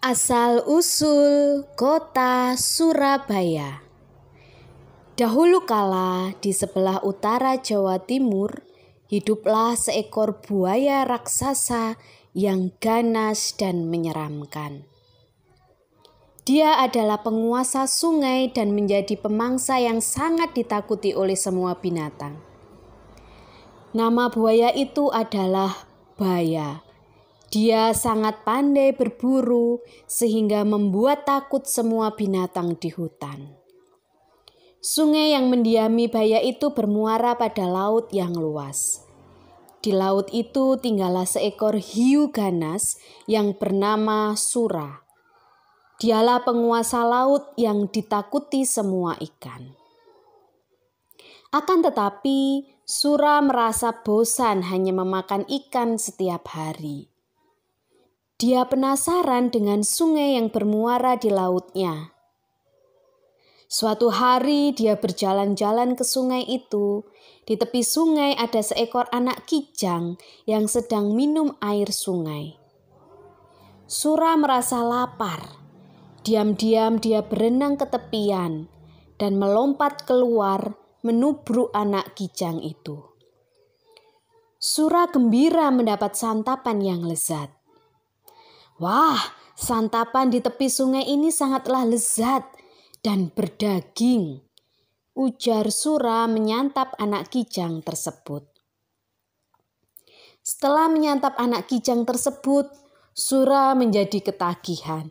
Asal-usul kota Surabaya. Dahulu kala di sebelah utara Jawa Timur, hiduplah seekor buaya raksasa yang ganas dan menyeramkan. Dia adalah penguasa sungai dan menjadi pemangsa yang sangat ditakuti oleh semua binatang. Nama buaya itu adalah Baya. Dia sangat pandai berburu sehingga membuat takut semua binatang di hutan. Sungai yang mendiami Baya itu bermuara pada laut yang luas. Di laut itu tinggallah seekor hiu ganas yang bernama Sura. Dialah penguasa laut yang ditakuti semua ikan. Akan tetapi, Sura merasa bosan hanya memakan ikan setiap hari. Dia penasaran dengan sungai yang bermuara di lautnya. Suatu hari dia berjalan-jalan ke sungai itu. Di tepi sungai ada seekor anak kijang yang sedang minum air sungai. Sura merasa lapar. Diam-diam dia berenang ke tepian dan melompat keluar menubruk anak kijang itu. Sura gembira mendapat santapan yang lezat. Wah, santapan di tepi sungai ini sangatlah lezat dan berdaging, ujar Sura menyantap anak kijang tersebut. Setelah menyantap anak kijang tersebut, Sura menjadi ketagihan.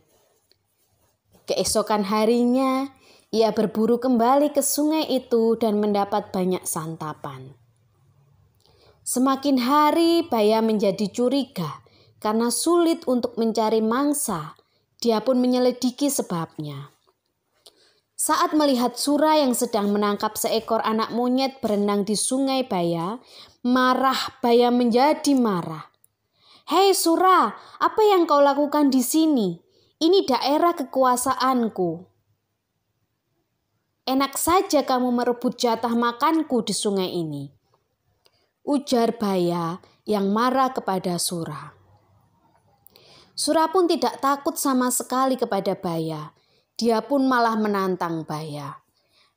Keesokan harinya, ia berburu kembali ke sungai itu dan mendapat banyak santapan. Semakin hari, Baya menjadi curiga. Karena sulit untuk mencari mangsa, dia pun menyelidiki sebabnya. Saat melihat Sura yang sedang menangkap seekor anak monyet berenang di sungai Baya, Baya menjadi marah. Hei Sura, apa yang kau lakukan di sini? Ini daerah kekuasaanku. Enak saja kamu merebut jatah makanku di sungai ini, ujar Baya yang marah kepada Sura. Sura pun tidak takut sama sekali kepada Baya. Dia pun malah menantang Baya.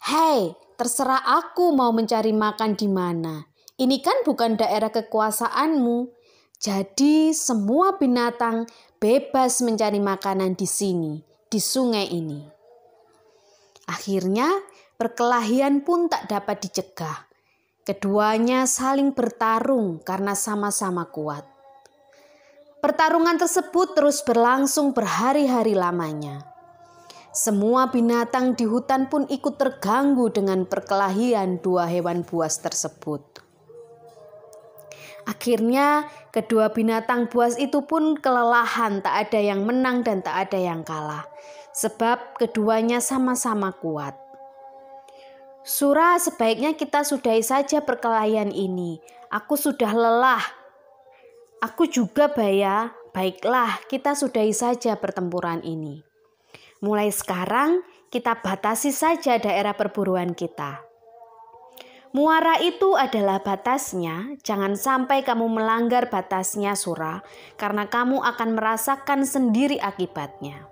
Hei, terserah aku mau mencari makan di mana. Ini kan bukan daerah kekuasaanmu. Jadi semua binatang bebas mencari makanan di sini, di sungai ini. Akhirnya perkelahian pun tak dapat dicegah. Keduanya saling bertarung karena sama-sama kuat. Pertarungan tersebut terus berlangsung berhari-hari lamanya. Semua binatang di hutan pun ikut terganggu dengan perkelahian dua hewan buas tersebut. Akhirnya kedua binatang buas itu pun kelelahan, tak ada yang menang dan tak ada yang kalah. Sebab keduanya sama-sama kuat. Sura, sebaiknya kita sudahi saja perkelahian ini. Aku sudah lelah. Aku juga Baya, baiklah kita sudahi saja pertempuran ini. Mulai sekarang kita batasi saja daerah perburuan kita. Muara itu adalah batasnya, jangan sampai kamu melanggar batasnya Sura, karena kamu akan merasakan sendiri akibatnya.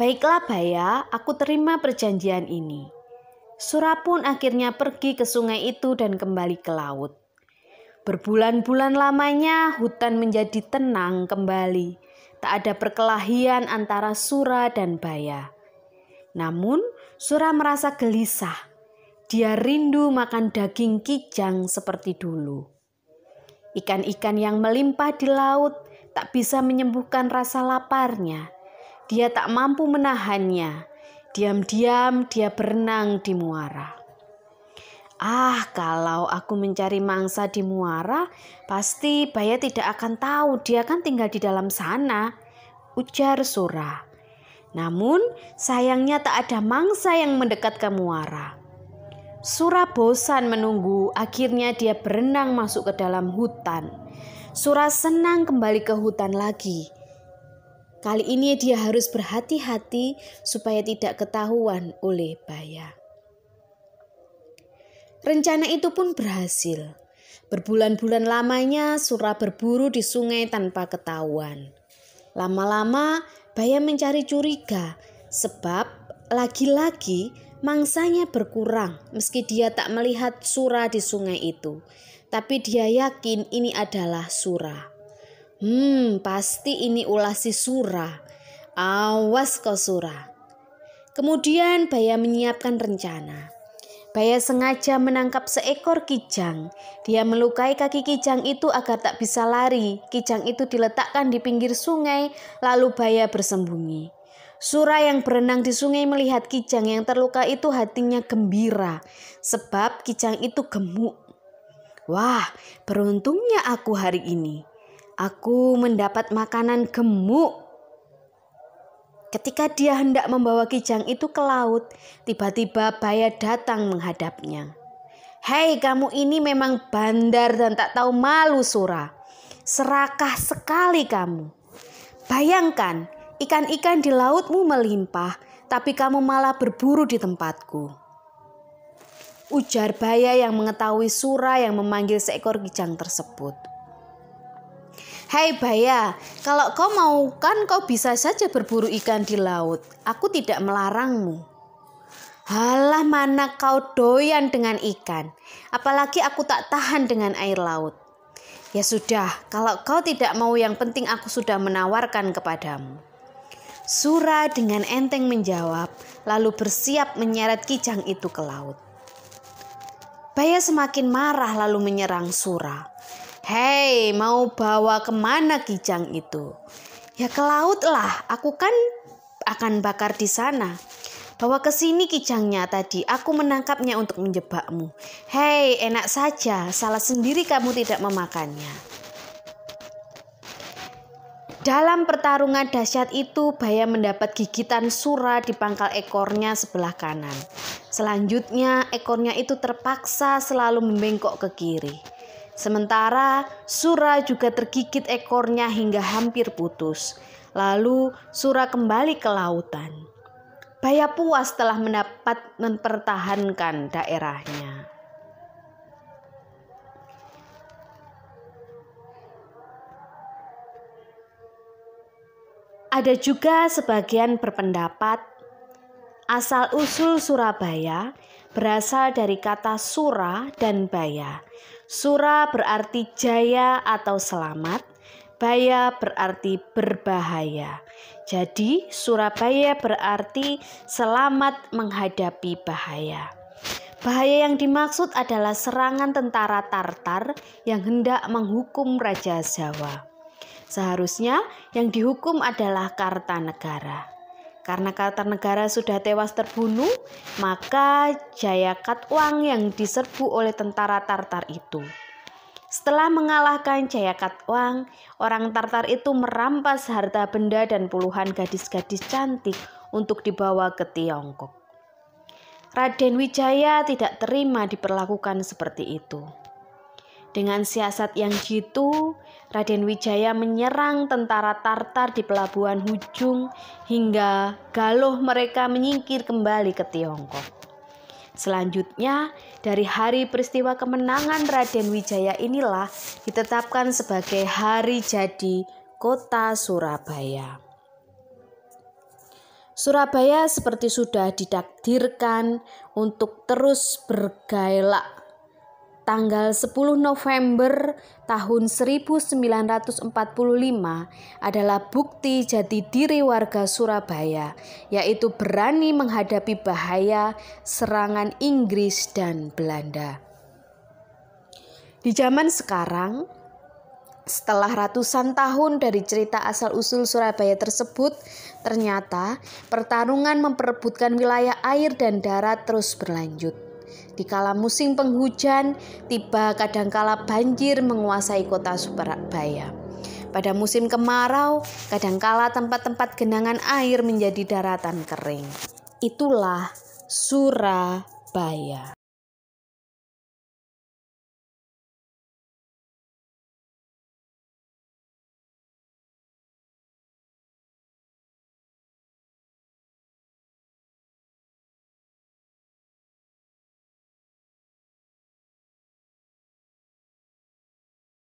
Baiklah Baya, aku terima perjanjian ini. Sura pun akhirnya pergi ke sungai itu dan kembali ke laut. Berbulan-bulan lamanya hutan menjadi tenang kembali. Tak ada perkelahian antara Sura dan Baya. Namun Sura merasa gelisah. Dia rindu makan daging kijang seperti dulu. Ikan-ikan yang melimpah di laut tak bisa menyembuhkan rasa laparnya. Dia tak mampu menahannya. Diam-diam dia berenang di muara. Kalau aku mencari mangsa di muara, pasti Baya tidak akan tahu, dia kan tinggal di dalam sana, ujar Sura. Namun sayangnya tak ada mangsa yang mendekat ke muara. Sura bosan menunggu, akhirnya dia berenang masuk ke dalam hutan. Sura senang kembali ke hutan lagi. Kali ini dia harus berhati-hati supaya tidak ketahuan oleh Baya. Rencana itu pun berhasil. Berbulan-bulan lamanya Sura berburu di sungai tanpa ketahuan. Lama-lama Baya mencari curiga sebab lagi-lagi mangsanya berkurang meski dia tak melihat Sura di sungai itu. Tapi dia yakin ini adalah Sura. Pasti ini ulah si Sura. Awas kau Sura. Kemudian Baya menyiapkan rencana. Baya sengaja menangkap seekor kijang. Dia melukai kaki kijang itu agar tak bisa lari. Kijang itu diletakkan di pinggir sungai, lalu Baya bersembunyi. Sura yang berenang di sungai melihat kijang yang terluka itu hatinya gembira, sebab kijang itu gemuk. Wah, beruntungnya aku hari ini. Aku mendapat makanan gemuk. Ketika dia hendak membawa kijang itu ke laut, tiba-tiba Baya datang menghadapnya. Hei, kamu ini memang bandar dan tak tahu malu, Sura. Serakah sekali kamu. Bayangkan, ikan-ikan di lautmu melimpah, tapi kamu malah berburu di tempatku. Ujar Baya yang mengetahui Sura yang memanggil seekor kijang tersebut. Hei Baya, kalau kau mau kan kau bisa saja berburu ikan di laut. Aku tidak melarangmu. Halah, mana kau doyan dengan ikan. Apalagi aku tak tahan dengan air laut. Ya sudah, kalau kau tidak mau, yang penting aku sudah menawarkan kepadamu. Sura dengan enteng menjawab, lalu bersiap menyeret kijang itu ke laut. Baya semakin marah lalu menyerang Sura. Hei, mau bawa kemana kijang itu? Ya ke laut lah, aku kan akan bakar di sana. Bawa ke sini kijangnya tadi, aku menangkapnya untuk menjebakmu. Hei, enak saja, salah sendiri kamu tidak memakannya. Dalam pertarungan dahsyat itu, Baya mendapat gigitan Sura di pangkal ekornya sebelah kanan. Selanjutnya, ekornya itu terpaksa selalu membengkok ke kiri. Sementara Sura juga tergigit ekornya hingga hampir putus. Lalu Sura kembali ke lautan. Baya puas telah mempertahankan daerahnya. Ada juga sebagian berpendapat asal-usul Surabaya berasal dari kata Sura dan Baya. Sura berarti jaya atau selamat, Baya berarti berbahaya. Jadi Surabaya berarti selamat menghadapi bahaya. Bahaya yang dimaksud adalah serangan tentara Tartar yang hendak menghukum Raja Jawa. Seharusnya yang dihukum adalah Kartanegara. Karena Kartanegara sudah tewas terbunuh, maka Jayakatwang yang diserbu oleh tentara Tartar itu. Setelah mengalahkan Jayakatwang, orang Tartar itu merampas harta benda dan puluhan gadis-gadis cantik untuk dibawa ke Tiongkok. Raden Wijaya tidak terima diperlakukan seperti itu. Dengan siasat yang jitu, Raden Wijaya menyerang tentara Tartar di pelabuhan Hujung hingga galuh mereka menyingkir kembali ke Tiongkok. Selanjutnya, dari hari peristiwa kemenangan Raden Wijaya inilah ditetapkan sebagai hari jadi kota Surabaya. Surabaya seperti sudah ditakdirkan untuk terus bergairah. Tanggal 10 November tahun 1945 adalah bukti jati diri warga Surabaya, yaitu berani menghadapi bahaya serangan Inggris dan Belanda. Di zaman sekarang, setelah ratusan tahun dari cerita asal-usul Surabaya tersebut, ternyata pertarungan memperebutkan wilayah air dan darat terus berlanjut. Di kala musim penghujan, tiba kadangkala banjir menguasai kota Surabaya. Pada musim kemarau, kadangkala tempat-tempat genangan air menjadi daratan kering. Itulah Surabaya.